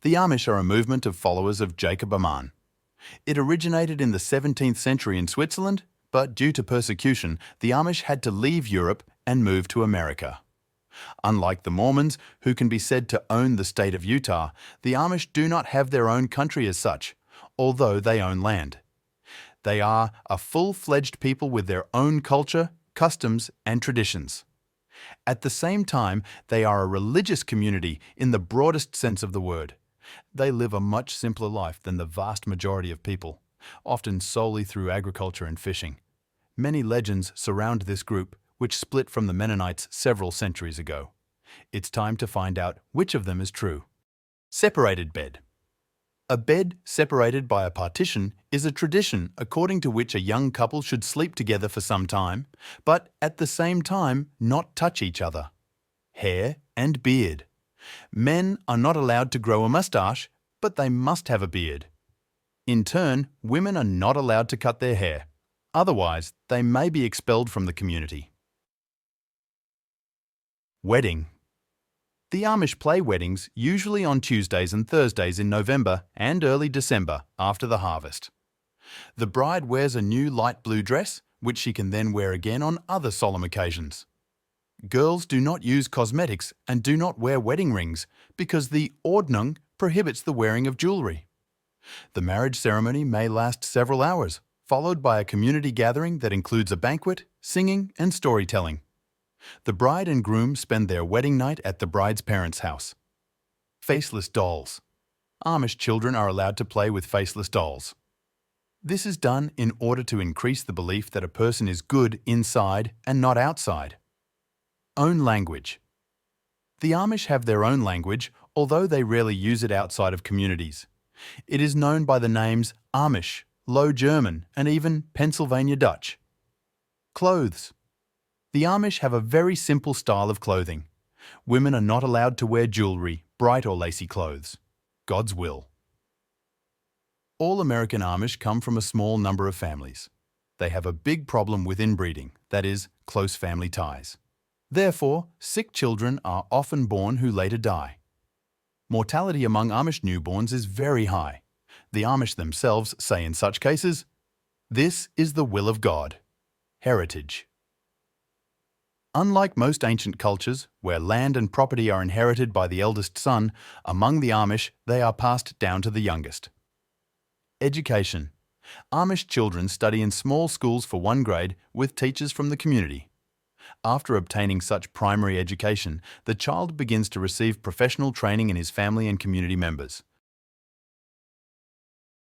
The Amish are a movement of followers of Jacob Ammann. It originated in the 17th century in Switzerland, but due to persecution, the Amish had to leave Europe and move to America. Unlike the Mormons, who can be said to own the state of Utah, the Amish do not have their own country as such, although they own land. They are a full-fledged people with their own culture, customs, and traditions. At the same time, they are a religious community in the broadest sense of the word. They live a much simpler life than the vast majority of people, often solely through agriculture and fishing. Many legends surround this group, which split from the Mennonites several centuries ago. It's time to find out which of them is true. Separated bed. A bed separated by a partition is a tradition according to which a young couple should sleep together for some time, but at the same time not touch each other. Hair and beard. Men are not allowed to grow a mustache, but they must have a beard. In turn, women are not allowed to cut their hair. Otherwise, they may be expelled from the community. Wedding. The Amish play weddings usually on Tuesdays and Thursdays in November and early December after the harvest. The bride wears a new light blue dress, which she can then wear again on other solemn occasions. Girls do not use cosmetics and do not wear wedding rings because the ordnung prohibits the wearing of jewelry. The marriage ceremony may last several hours, followed by a community gathering that includes a banquet, singing, and storytelling. The bride and groom spend their wedding night at the bride's parents' house. Faceless dolls. Amish children are allowed to play with faceless dolls. This is done in order to increase the belief that a person is good inside and not outside. Own language. The Amish have their own language, although they rarely use it outside of communities. It is known by the names Amish, Low German, and even Pennsylvania Dutch. Clothes. The Amish have a very simple style of clothing. Women are not allowed to wear jewelry, bright or lacy clothes. God's will. All American Amish come from a small number of families. They have a big problem with inbreeding, that is, close family ties. Therefore, sick children are often born who later die. Mortality among Amish newborns is very high. The Amish themselves say in such cases, "This is the will of God." Heritage. Unlike most ancient cultures, where land and property are inherited by the eldest son, among the Amish they are passed down to the youngest. Education. Amish children study in small schools for 1 grade with teachers from the community. After obtaining such primary education, the child begins to receive professional training in his family and community members.